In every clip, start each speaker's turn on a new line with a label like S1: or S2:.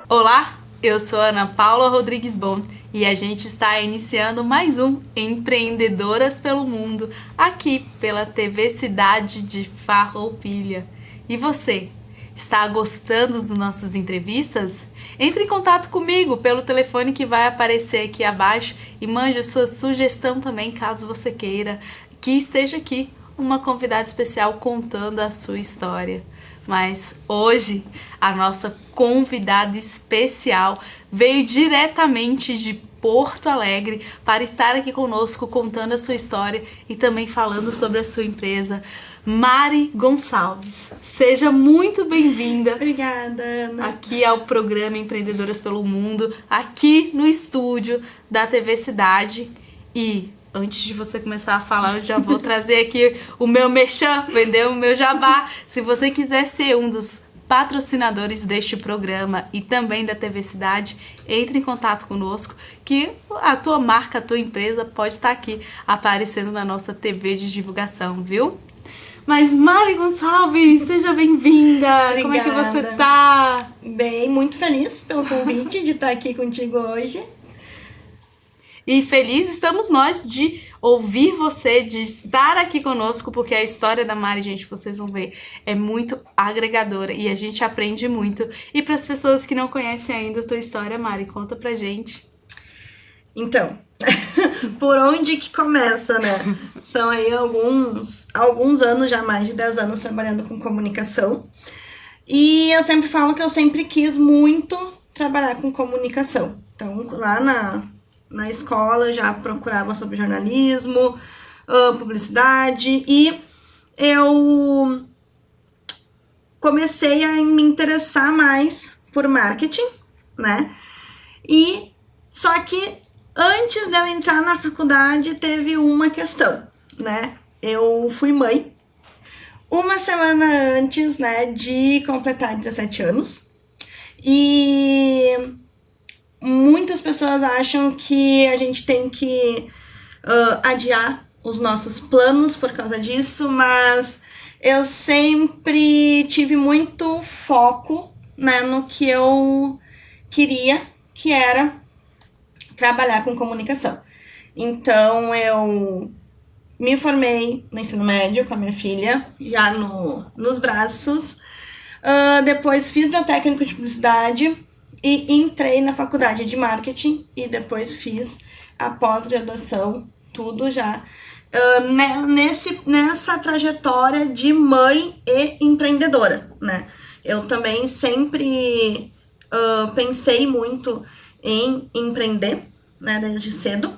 S1: Olá, eu sou Ana Paula Rodrigues Bom e a gente está iniciando mais um Empreendedoras pelo Mundo aqui pela TV Cidade de Farroupilha. E você, está gostando das nossas entrevistas? Entre em contato comigo pelo telefone que vai aparecer aqui abaixo e mande a sua sugestão também, caso você queira que esteja aqui uma convidada especial contando a sua história. Mas hoje a nossa convidada especial veio diretamente de Porto Alegre para estar aqui conosco contando a sua história e também falando sobre a sua empresa. Mari Gonçalves, seja muito bem-vinda.
S2: Obrigada, Ana.
S1: Aqui ao programa Empreendedoras pelo Mundo, aqui no estúdio da TV Cidade. E antes de você começar a falar, eu já vou trazer aqui o meu merchan, vender o meu jabá. Se você quiser ser um dos patrocinadores deste programa e também da TV Cidade, entre em contato conosco que a tua marca, a tua empresa pode estar aqui aparecendo na nossa TV de divulgação, viu? Mas Mari Gonçalves, seja bem-vinda! Como é que você tá?
S2: Bem, muito feliz pelo convite de estar aqui contigo hoje.
S1: E feliz estamos nós de ouvir você, de estar aqui conosco, porque a história da Mari, gente, vocês vão ver, é muito agregadora e a gente aprende muito. E para as pessoas que não conhecem ainda a tua história, Mari, conta pra gente.
S2: Então, por onde que começa, né? São aí alguns anos, já mais de 10 anos trabalhando com comunicação. E eu sempre falo que eu sempre quis muito trabalhar com comunicação. Então, lá na escola eu já procurava sobre jornalismo, publicidade, e eu comecei a me interessar mais por marketing, né? E só que antes de eu entrar na faculdade teve uma questão, né? Eu fui mãe uma semana antes, né, de completar 17 anos, e muitas pessoas acham que a gente tem que adiar os nossos planos por causa disso, mas eu sempre tive muito foco, né, no que eu queria, que era trabalhar com comunicação. Então, eu me formei no ensino médio com a minha filha, já nos braços. Depois fiz meu técnico de publicidade e entrei na faculdade de marketing e depois fiz a pós-graduação, tudo já nessa trajetória de mãe e empreendedora, né? Eu também sempre pensei muito em empreender, né, desde cedo.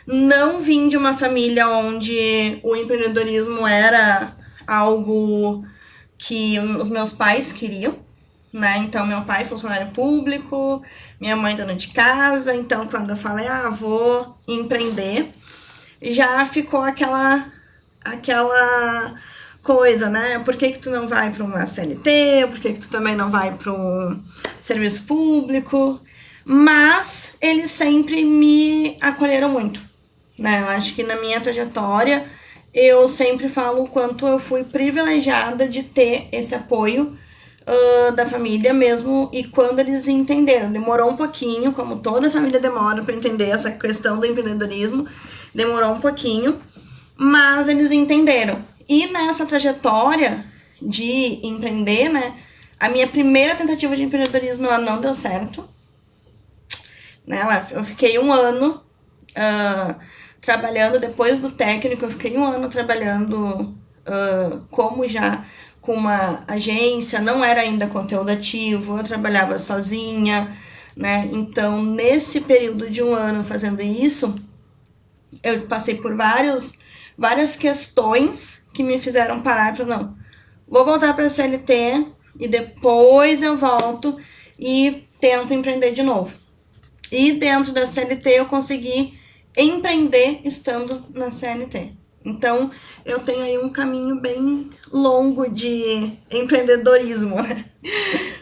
S2: Não vim de uma família onde o empreendedorismo era algo que os meus pais queriam, né? Então, meu pai é funcionário público, minha mãe dona de casa. Então, quando eu falei, vou empreender, já ficou aquela coisa, né? Por que tu não vai para uma CLT? Por que tu também não vai para um serviço público? Mas eles sempre me acolheram muito, né? Eu acho que na minha trajetória eu sempre falo o quanto eu fui privilegiada de ter esse apoio da família mesmo, e quando eles entenderam, demorou um pouquinho, como toda família demora para entender essa questão do empreendedorismo, demorou um pouquinho, mas eles entenderam. E nessa trajetória de empreender, né, a minha primeira tentativa de empreendedorismo, ela não deu certo, né? Eu fiquei um ano trabalhando, depois do técnico, eu fiquei um ano trabalhando como já com uma agência, não era ainda conteúdo ativo, eu trabalhava sozinha, né? Então, nesse período de um ano fazendo isso, eu passei por várias questões que me fizeram parar para não, vou voltar para a CLT e depois eu volto e tento empreender de novo. E dentro da CLT eu consegui empreender estando na CLT. Então, eu tenho aí um caminho bem longo de empreendedorismo, né?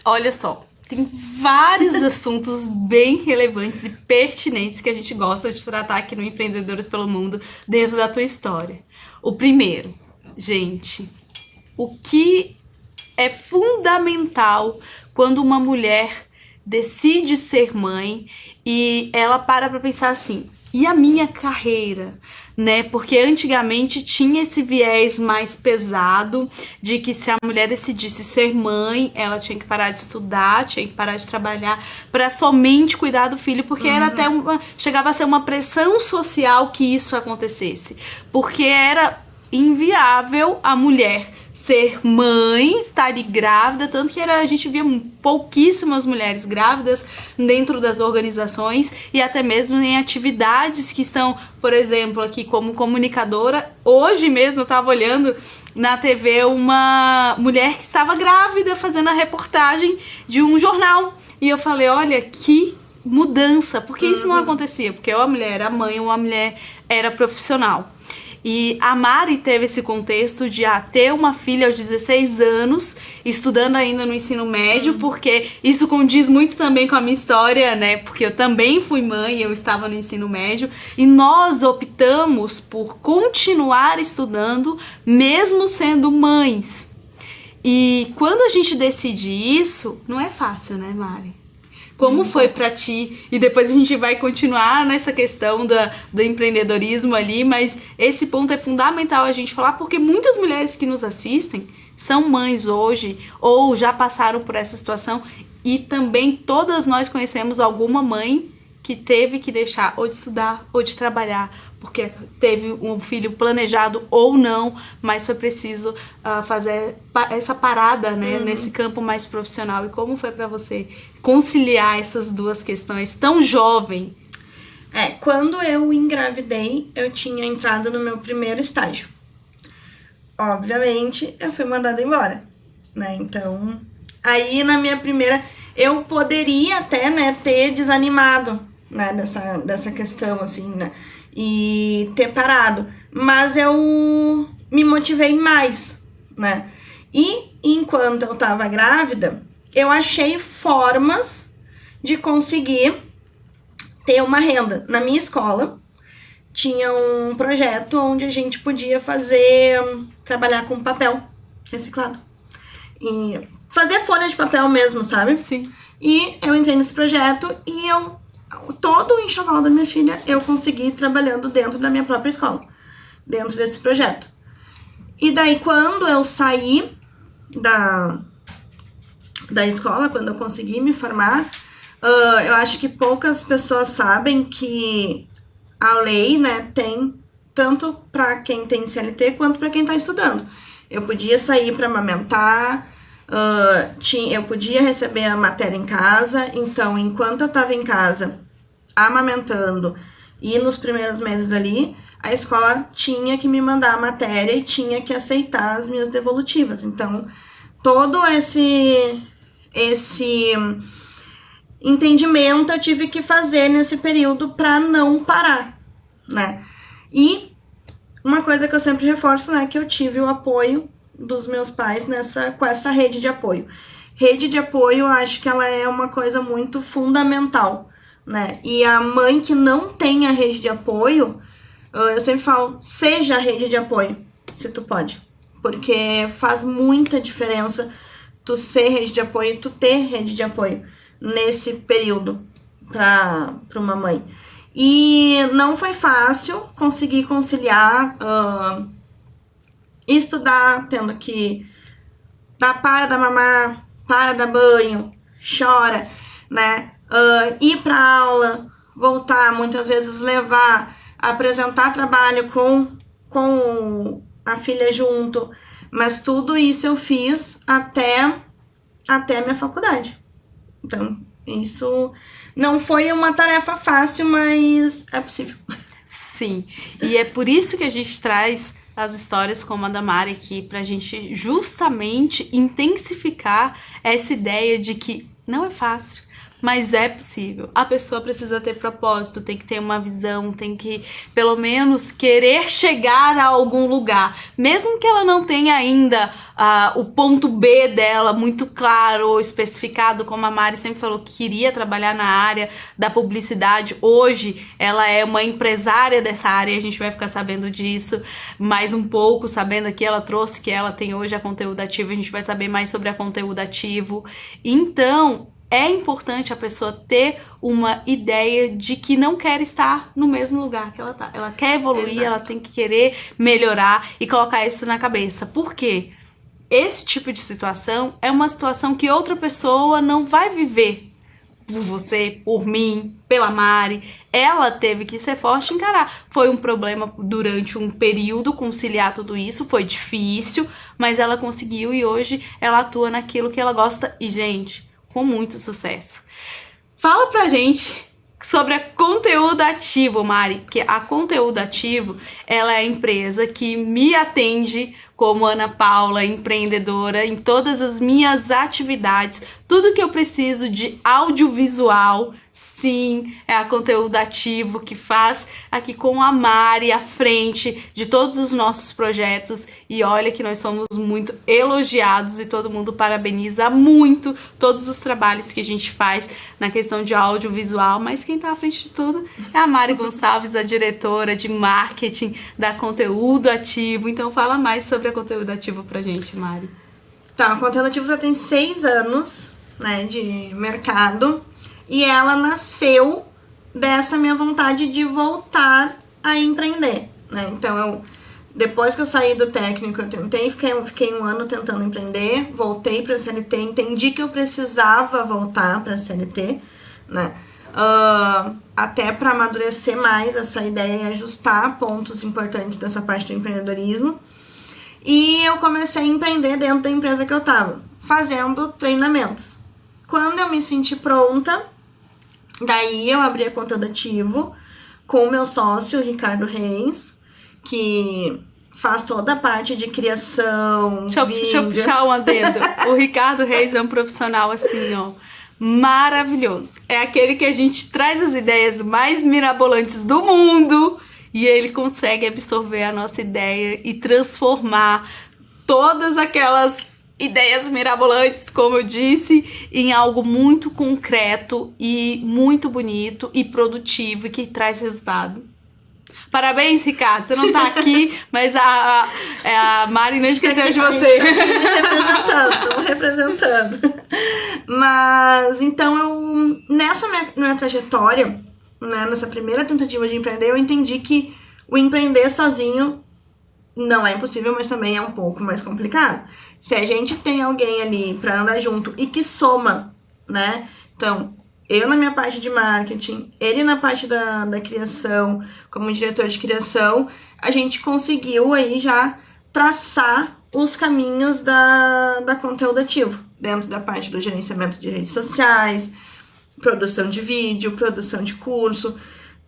S1: Olha só, tem vários assuntos bem relevantes e pertinentes que a gente gosta de tratar aqui no Empreendedores pelo Mundo dentro da tua história. O primeiro, gente, o que é fundamental quando uma mulher decide ser mãe e ela para pra pensar assim, e a minha carreira? Né? Porque antigamente tinha esse viés mais pesado de que se a mulher decidisse ser mãe, ela tinha que parar de estudar, tinha que parar de trabalhar para somente cuidar do filho, porque era até chegava a ser uma pressão social que isso acontecesse, porque era inviável a mulher ser mãe, estar ali grávida, tanto que a gente via pouquíssimas mulheres grávidas dentro das organizações e até mesmo em atividades que estão, por exemplo, aqui como comunicadora. Hoje mesmo eu estava olhando na TV uma mulher que estava grávida fazendo a reportagem de um jornal. E eu falei, olha, que mudança, porque isso não acontecia, porque ou a mulher era mãe ou a mulher era profissional. E a Mari teve esse contexto de ter uma filha aos 16 anos, estudando ainda no ensino médio, porque isso condiz muito também com a minha história, né? Porque eu também fui mãe, eu estava no ensino médio, e nós optamos por continuar estudando, mesmo sendo mães. E quando a gente decide isso, não é fácil, né, Mari? Como foi pra ti? E depois a gente vai continuar nessa questão do empreendedorismo ali, mas esse ponto é fundamental a gente falar, porque muitas mulheres que nos assistem são mães hoje, ou já passaram por essa situação, e também todas nós conhecemos alguma mãe que teve que deixar ou de estudar ou de trabalhar, porque teve um filho planejado ou não, mas foi preciso fazer essa parada, né, nesse campo mais profissional. E como foi para você conciliar essas duas questões tão jovem?
S2: Quando eu engravidei, eu tinha entrado no meu primeiro estágio. Obviamente, eu fui mandada embora, né? Então, aí na minha primeira, eu poderia até, né, ter desanimado, né, dessa questão, assim, né, e ter parado, mas eu me motivei mais, né, e enquanto eu tava grávida, eu achei formas de conseguir ter uma renda. Na minha escola, tinha um projeto onde a gente podia trabalhar com papel reciclado, e fazer folha de papel mesmo, sabe?
S1: Sim.
S2: E eu entrei nesse projeto e todo o enxoval da minha filha eu consegui trabalhando dentro da minha própria escola, dentro desse projeto. E daí quando eu saí da escola, quando eu consegui me formar, eu acho que poucas pessoas sabem que a lei, né, tem tanto para quem tem CLT quanto para quem está estudando. Eu podia sair para amamentar, eu podia receber a matéria em casa, então enquanto eu estava em casa amamentando e nos primeiros meses ali, a escola tinha que me mandar a matéria e tinha que aceitar as minhas devolutivas. Então, todo esse entendimento eu tive que fazer nesse período para não parar, né? E uma coisa que eu sempre reforço, né, que eu tive o apoio dos meus pais com essa rede de apoio. Rede de apoio, eu acho que ela é uma coisa muito fundamental, né? E a mãe que não tem a rede de apoio, eu sempre falo, seja a rede de apoio, se tu pode. Porque faz muita diferença tu ser rede de apoio e tu ter rede de apoio nesse período para uma mãe. E não foi fácil conseguir conciliar estudar, tendo que para da mamar, para dar banho, chora, né? Ir para aula, voltar, muitas vezes levar, apresentar trabalho com a filha junto, mas tudo isso eu fiz até a minha faculdade. Então, isso não foi uma tarefa fácil, mas é possível.
S1: Sim, e é por isso que a gente traz as histórias como a da Mari aqui, pra gente justamente intensificar essa ideia de que não é fácil, mas é possível. A pessoa precisa ter propósito, tem que ter uma visão, tem que, pelo menos, querer chegar a algum lugar. Mesmo que ela não tenha ainda o ponto B dela muito claro ou especificado, como a Mari sempre falou que queria trabalhar na área da publicidade. Hoje, ela é uma empresária dessa área e a gente vai ficar sabendo disso mais um pouco, sabendo que ela trouxe, que ela tem hoje a Conteúdo Ativo, a gente vai saber mais sobre a Conteúdo Ativo. Então, é importante a pessoa ter uma ideia de que não quer estar no mesmo lugar que ela tá. Ela quer evoluir,
S2: Exato.
S1: ela tem que querer melhorar e colocar isso na cabeça. Por quê? Esse tipo de situação é uma situação que outra pessoa não vai viver por você, por mim, pela Mari. Ela teve que ser forte e encarar. Foi um problema durante um período conciliar tudo isso, foi difícil, mas ela conseguiu e hoje ela atua naquilo que ela gosta e, gente, com muito sucesso. Fala pra gente sobre a Conteúdo Ativo, Mari, porque a Conteúdo Ativo, ela é a empresa que me atende como Ana Paula, empreendedora, em todas as minhas atividades, tudo que eu preciso de audiovisual, sim, é a Conteúdo Ativo que faz aqui com a Mari à frente de todos os nossos projetos. E olha que nós somos muito elogiados e todo mundo parabeniza muito todos os trabalhos que a gente faz na questão de audiovisual, mas quem tá à frente de tudo é a Mari Gonçalves, a diretora de marketing da Conteúdo Ativo. Então fala mais sobre a Conteúdo Ativo pra gente, Mari.
S2: Tá, a Conteúdo Ativo já tem 6 anos, né, de mercado. E ela nasceu dessa minha vontade de voltar a empreender, né? Então, depois que eu saí do técnico, eu tentei, fiquei um ano tentando empreender, voltei para a CLT, entendi que eu precisava voltar para a CLT, né? Até para amadurecer mais essa ideia e ajustar pontos importantes dessa parte do empreendedorismo. E eu comecei a empreender dentro da empresa que eu estava, fazendo treinamentos. Quando eu me senti pronta, daí eu abri a Conteúdo Ativo com o meu sócio, Ricardo Reis, que faz toda a parte de criação,
S1: Deixa eu puxar um adendo. O Ricardo Reis é um profissional assim, ó, maravilhoso. É aquele que a gente traz as ideias mais mirabolantes do mundo e ele consegue absorver a nossa ideia e transformar todas aquelas ideias mirabolantes, como eu disse, em algo muito concreto e muito bonito e produtivo e que traz resultado. Parabéns, Ricardo. Você não tá aqui, mas a Mari não esqueceu de você.
S2: Estamos representando. Mas, então, nessa minha trajetória, né, nessa primeira tentativa de empreender, eu entendi que o empreender sozinho não é impossível, mas também é um pouco mais complicado. Se a gente tem alguém ali para andar junto e que soma, né? Então, eu na minha parte de marketing, ele na parte da criação, como diretor de criação, a gente conseguiu aí já traçar os caminhos da Conteúdo Ativo, dentro da parte do gerenciamento de redes sociais, produção de vídeo, produção de curso,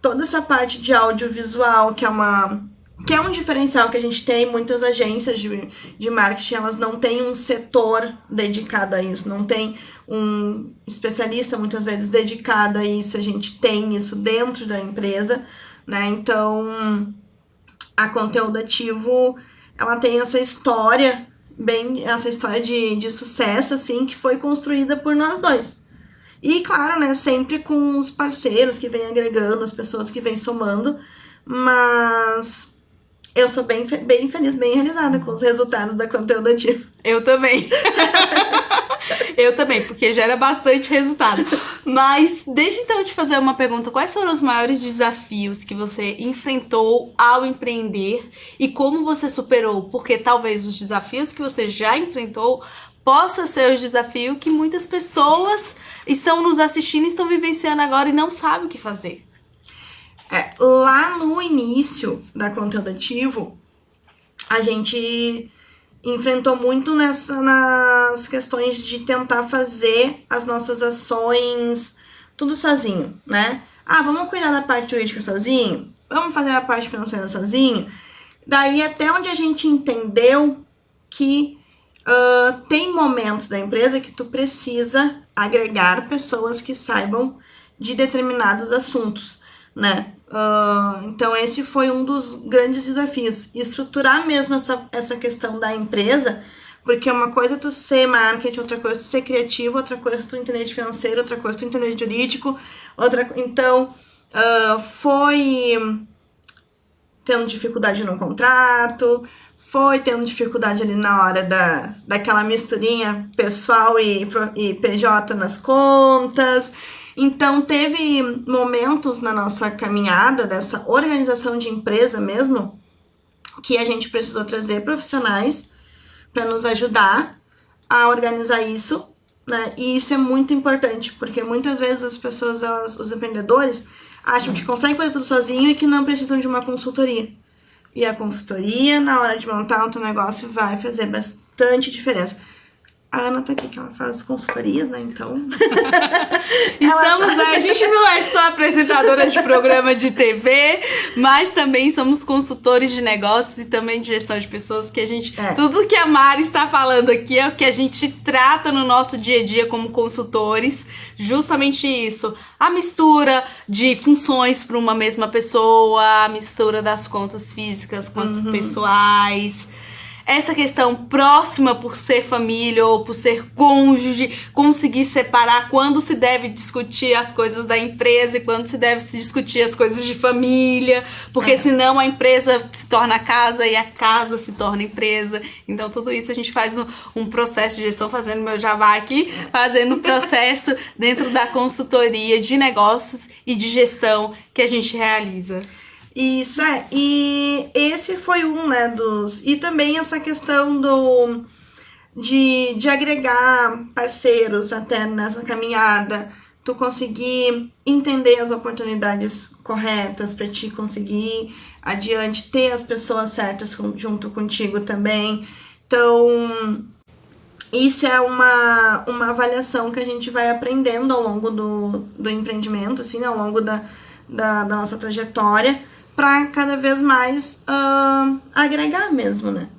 S2: toda essa parte de audiovisual, que é um diferencial que a gente tem. Muitas agências de marketing, elas não têm um setor dedicado a isso, não tem um especialista, muitas vezes, dedicado a isso. A gente tem isso dentro da empresa, né? Então, a Conteúdo Ativo, ela tem essa história, de sucesso, assim, que foi construída por nós dois. E, claro, né, sempre com os parceiros que vêm agregando, as pessoas que vêm somando, mas eu sou bem feliz, bem realizada com os resultados da Conteúdo Ativo.
S1: Eu também. Eu também, porque gera bastante resultado. Mas deixa então eu te fazer uma pergunta. Quais foram os maiores desafios que você enfrentou ao empreender e como você superou? Porque talvez os desafios que você já enfrentou possa ser o desafio que muitas pessoas estão nos assistindo e estão vivenciando agora e não sabem o que fazer.
S2: Lá no início da Conteúdo Ativo, a gente enfrentou muito nas questões de tentar fazer as nossas ações tudo sozinho, né? Vamos cuidar da parte jurídica sozinho? Vamos fazer a parte financeira sozinho? Daí até onde a gente entendeu que tem momentos da empresa que tu precisa agregar pessoas que saibam de determinados assuntos, né? Então esse foi um dos grandes desafios, estruturar mesmo essa questão da empresa, porque uma coisa é tu ser marketing, outra coisa é tu ser criativo, outra coisa é tu entender de financeiro, outra coisa é tu entender de jurídico, então foi tendo dificuldade no contrato, foi tendo dificuldade ali na hora daquela misturinha pessoal e PJ nas contas. Então, teve momentos na nossa caminhada dessa organização de empresa mesmo, que a gente precisou trazer profissionais para nos ajudar a organizar isso, né? E isso é muito importante, porque muitas vezes as pessoas, os empreendedores, acham que conseguem fazer tudo sozinho e que não precisam de uma consultoria. E a consultoria, na hora de montar o teu negócio, vai fazer bastante diferença. A Ana tá aqui, que ela faz consultorias, né? Então.
S1: A gente não é só apresentadora de programa de TV, mas também somos consultores de negócios e também de gestão de pessoas, que a gente. Tudo que a Mari está falando aqui é o que a gente trata no nosso dia a dia como consultores. Justamente isso. A mistura de funções para uma mesma pessoa, a mistura das contas físicas com as pessoais. Essa questão próxima por ser família ou por ser cônjuge, conseguir separar quando se deve discutir as coisas da empresa e quando se deve se discutir as coisas de família, porque senão a empresa se torna casa e a casa se torna empresa. Então tudo isso a gente faz um processo de gestão, fazendo meu jabá aqui, fazendo um processo dentro da consultoria de negócios e de gestão que a gente realiza.
S2: Isso, e esse foi né, e também essa questão de agregar parceiros até nessa caminhada, tu conseguir entender as oportunidades corretas para te conseguir adiante, ter as pessoas certas junto contigo também. Então, isso é uma avaliação que a gente vai aprendendo ao longo do empreendimento, assim, ao longo da nossa trajetória, para cada vez mais agregar mesmo, né?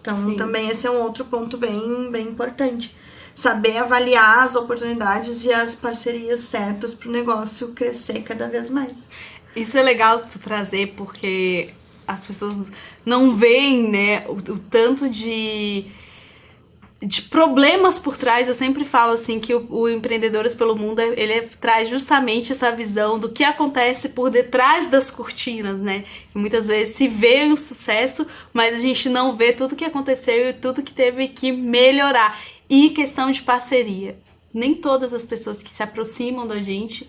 S2: Então, Sim. Também esse é um outro ponto bem, bem importante. Saber avaliar as oportunidades e as parcerias certas para o negócio crescer cada vez mais.
S1: Isso é legal tu trazer, porque as pessoas não veem, né, o tanto de problemas por trás. Eu sempre falo assim que o Empreendedoras pelo Mundo, ele traz justamente essa visão do que acontece por detrás das cortinas, né? E muitas vezes se vê um sucesso, mas a gente não vê tudo que aconteceu e tudo que teve que melhorar. E questão de parceria. Nem todas as pessoas que se aproximam da gente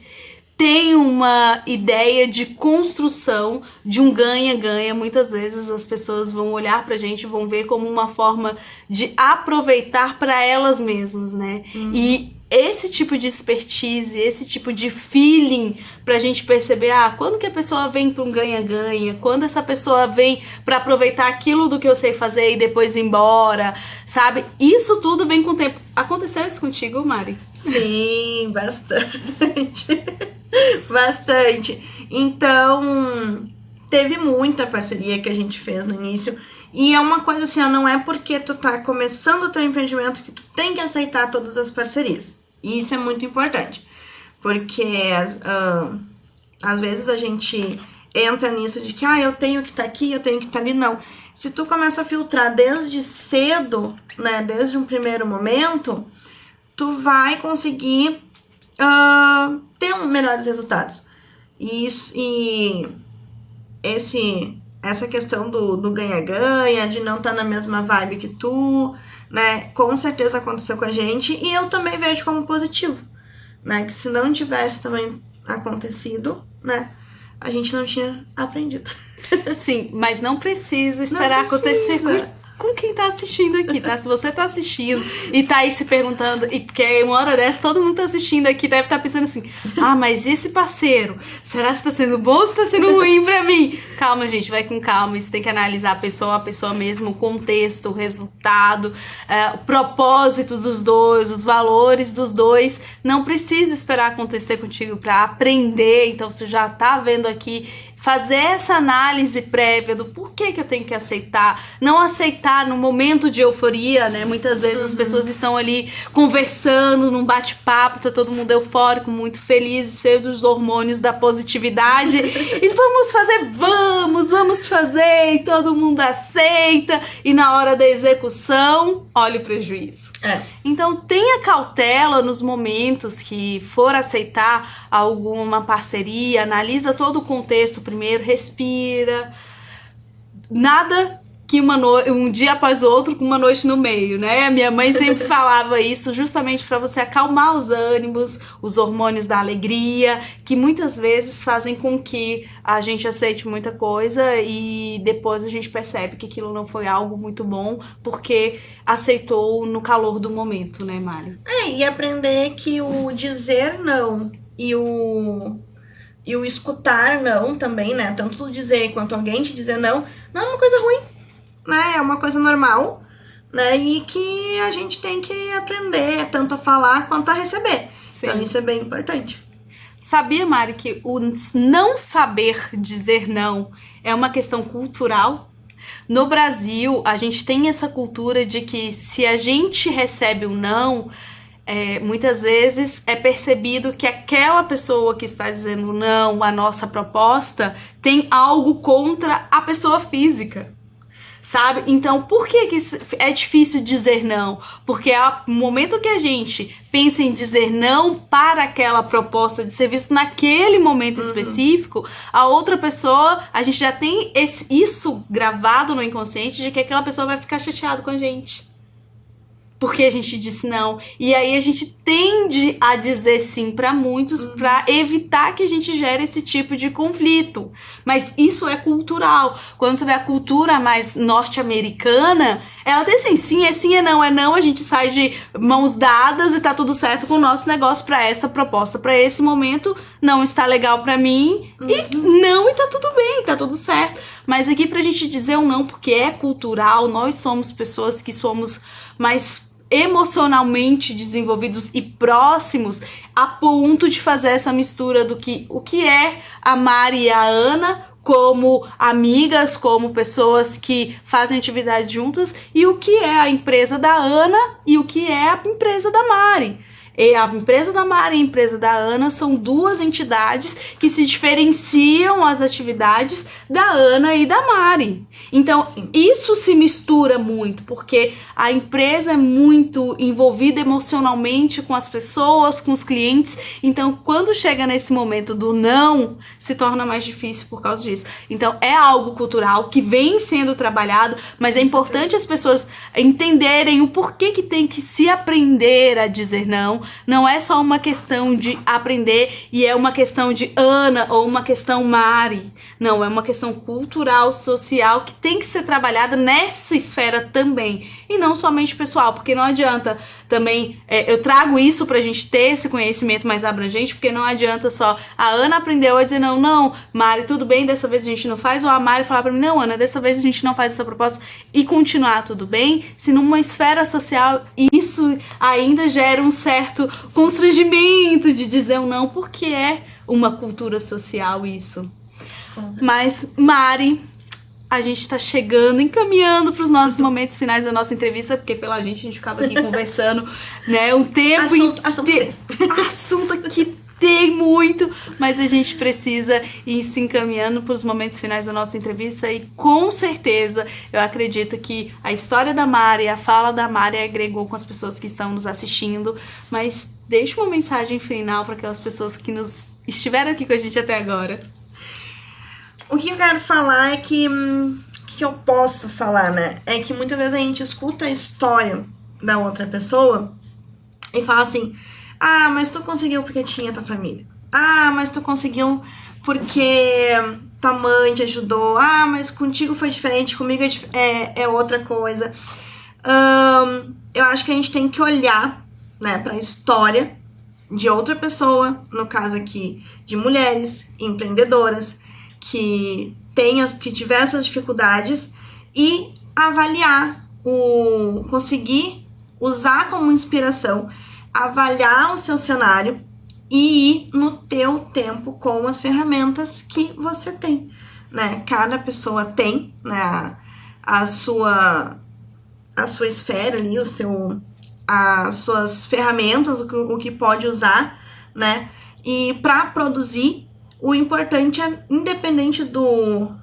S1: tem uma ideia de construção de um ganha-ganha. Muitas vezes as pessoas vão olhar pra gente, vão ver como uma forma de aproveitar para elas mesmas, né? E esse tipo de expertise, esse tipo de feeling pra gente perceber, quando que a pessoa vem pra um ganha-ganha, quando essa pessoa vem pra aproveitar aquilo do que eu sei fazer e depois ir embora, sabe? Isso tudo vem com o tempo. Aconteceu isso contigo, Mari?
S2: Sim, bastante. Bastante. Então, teve muita parceria que a gente fez no início. E é uma coisa assim, não é porque tu tá começando o teu empreendimento que tu tem que aceitar todas as parcerias. E isso é muito importante. Porque às vezes a gente entra nisso de que eu tenho que estar aqui, eu tenho que estar ali. Não. Se tu começa a filtrar desde cedo, né, desde um primeiro momento, tu vai conseguir ter melhores resultados. E essa questão do ganha-ganha, de não estar na mesma vibe que tu, né, com certeza aconteceu com a gente, e eu também vejo como positivo, né, que se não tivesse também acontecido, né, a gente não tinha aprendido.
S1: Sim, mas não precisa esperar acontecer com quem tá assistindo aqui, tá? Se você tá assistindo e tá aí se perguntando, e porque uma hora dessa todo mundo tá assistindo aqui deve estar pensando assim, mas e esse parceiro? Será que tá sendo bom ou se tá sendo ruim pra mim? Calma, gente, vai com calma. Você tem que analisar a pessoa mesmo, o contexto, o resultado, o propósito dos dois, os valores dos dois. Não precisa esperar acontecer contigo pra aprender. Então, você já tá vendo aqui fazer essa análise prévia do porquê que eu tenho que aceitar, não aceitar no momento de euforia, né? Muitas vezes as pessoas estão ali conversando num bate-papo, tá todo mundo eufórico, muito feliz, cheio dos hormônios da positividade, e vamos fazer, e todo mundo aceita, e na hora da execução, olha o prejuízo. Então tenha cautela nos momentos que for aceitar alguma parceria, analisa todo o contexto primeiro, respira. Nada que um dia após o outro com uma noite no meio, né? Minha mãe sempre falava isso justamente para você acalmar os ânimos, os hormônios da alegria, que muitas vezes fazem com que a gente aceite muita coisa e depois a gente percebe que aquilo não foi algo muito bom porque aceitou no calor do momento, né, Mari?
S2: E aprender que o dizer não e o escutar não também, né? Tanto tu dizer quanto alguém te dizer não é uma coisa ruim, né? É uma coisa normal, né? E que a gente tem que aprender tanto a falar quanto a receber. Sim. Então isso é bem importante.
S1: Sabia, Mari, que o não saber dizer não é uma questão cultural? No Brasil, a gente tem essa cultura de que se a gente recebe um não, muitas vezes é percebido que aquela pessoa que está dizendo não à nossa proposta tem algo contra a pessoa física, sabe? Então, por que é difícil dizer não? Porque no momento que a gente pensa em dizer não para aquela proposta de serviço naquele momento específico, a outra pessoa, a gente já tem isso gravado no inconsciente de que aquela pessoa vai ficar chateada com a gente. Porque a gente disse não. E aí a gente tende a dizer sim para muitos para evitar que a gente gere esse tipo de conflito. Mas isso é cultural. Quando você vê a cultura mais norte-americana, ela tem assim, sim, é não, a gente sai de mãos dadas e tá tudo certo com o nosso negócio para essa proposta, para esse momento, não está legal para mim, e não, e tá tudo bem, tá tudo certo. Mas aqui pra gente dizer um não, porque é cultural, nós somos pessoas que somos mais emocionalmente desenvolvidos e próximos a ponto de fazer essa mistura do que o que é a Mari e a Ana como amigas, como pessoas que fazem atividades juntas, e o que é a empresa da Ana e o que é a empresa da Mari. E a empresa da Mari e a empresa da Ana são duas entidades que se diferenciam as atividades da Ana e da Mari. Então, isso se mistura muito, porque a empresa é muito envolvida emocionalmente com as pessoas, com os clientes. Então, quando chega nesse momento do não, se torna mais difícil por causa disso. Então, é algo cultural que vem sendo trabalhado, mas é importante as pessoas entenderem o porquê que tem que se aprender a dizer não. Não é só uma questão de aprender e é uma questão de Ana ou uma questão Mari. Não, é uma questão cultural, social, que tem que ser trabalhada nessa esfera também. E não somente pessoal, porque não adianta também... eu trago isso pra gente ter esse conhecimento mais abrangente, porque não adianta só a Ana aprendeu a dizer não, Mari, tudo bem, dessa vez a gente não faz, ou a Mari falar pra mim, não, Ana, dessa vez a gente não faz essa proposta, e continuar tudo bem, se numa esfera social isso ainda gera um certo constrangimento de dizer um não, porque é uma cultura social isso. Mas, Mari, a gente tá chegando, encaminhando pros nossos momentos finais da nossa entrevista, porque pela gente a gente ficava aqui conversando, né, um tempo assunto aqui tem muito, mas a gente precisa ir se encaminhando para os momentos finais da nossa entrevista e com certeza eu acredito que a história da Mari, a fala da Mari agregou com as pessoas que estão nos assistindo, mas deixa uma mensagem final para aquelas pessoas que estiveram aqui com a gente até agora.
S2: O que eu quero falar é que eu posso falar, né? É que muitas vezes a gente escuta a história da outra pessoa e fala assim, mas tu conseguiu porque tinha tua família. Mas tu conseguiu porque tua mãe te ajudou. Mas contigo foi diferente, comigo é outra coisa. Eu acho que a gente tem que olhar, né, pra história de outra pessoa, no caso aqui de mulheres empreendedoras, que tiveram essas dificuldades e avaliar, conseguir usar como inspiração, avaliar o seu cenário e ir no teu tempo com as ferramentas que você tem, né? Cada pessoa tem, né, a sua esfera ali, as suas ferramentas, o que pode usar, né? E para produzir, o importante é, independente do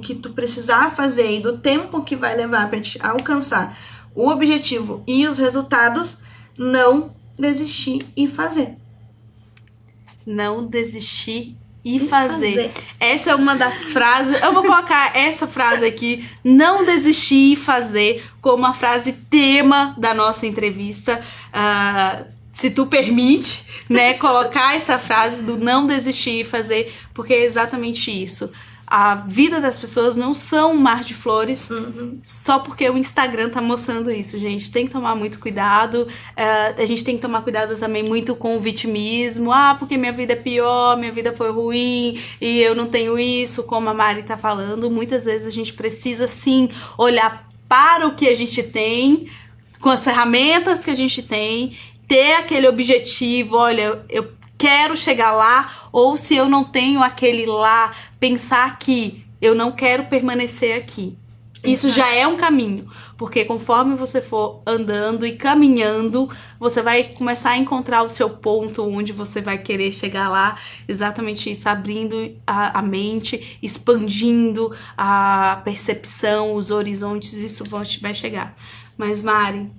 S2: que tu precisar fazer e do tempo que vai levar para te alcançar o objetivo e os resultados, não desistir e fazer.
S1: Não desistir e fazer. Essa é uma das frases. Eu vou colocar essa frase aqui, não desistir e fazer, como uma frase tema da nossa entrevista. Se tu permite, né, colocar essa frase do não desistir e fazer, porque é exatamente isso. A vida das pessoas não são um mar de flores, só porque o Instagram tá mostrando isso, gente. Tem que tomar muito cuidado. A gente tem que tomar cuidado também muito com o vitimismo. Porque minha vida é pior, minha vida foi ruim e eu não tenho isso, como a Mari tá falando. Muitas vezes a gente precisa, sim, olhar para o que a gente tem, com as ferramentas que a gente tem, ter aquele objetivo, olha, eu quero chegar lá, ou se eu não tenho aquele lá, pensar que eu não quero permanecer aqui. Isso já é um caminho, porque conforme você for andando e caminhando, você vai começar a encontrar o seu ponto onde você vai querer chegar lá, exatamente isso, abrindo a mente, expandindo a percepção, os horizontes, isso vai chegar. Mas Mari,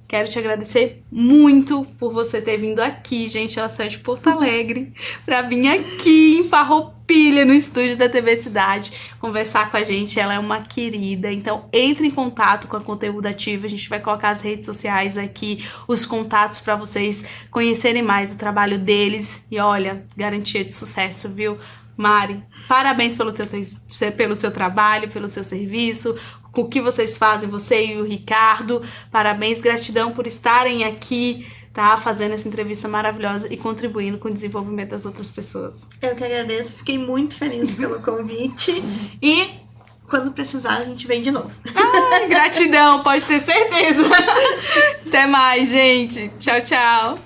S1: quero te agradecer muito por você ter vindo aqui, gente. Ela saiu de Porto Alegre pra vir aqui em Farroupilha, no estúdio da TV Cidade, conversar com a gente. Ela é uma querida. Então, entre em contato com a Conteúdo Ativo. A gente vai colocar as redes sociais aqui, os contatos pra vocês conhecerem mais o trabalho deles. E olha, garantia de sucesso, viu? Mari, parabéns pelo seu trabalho, pelo seu serviço, com o que vocês fazem, você e o Ricardo. Parabéns, gratidão por estarem aqui, tá? Fazendo essa entrevista maravilhosa e contribuindo com o desenvolvimento das outras pessoas.
S2: Eu que agradeço, fiquei muito feliz pelo convite e quando precisar a gente vem de novo.
S1: Gratidão, pode ter certeza. Até mais, gente. Tchau, tchau.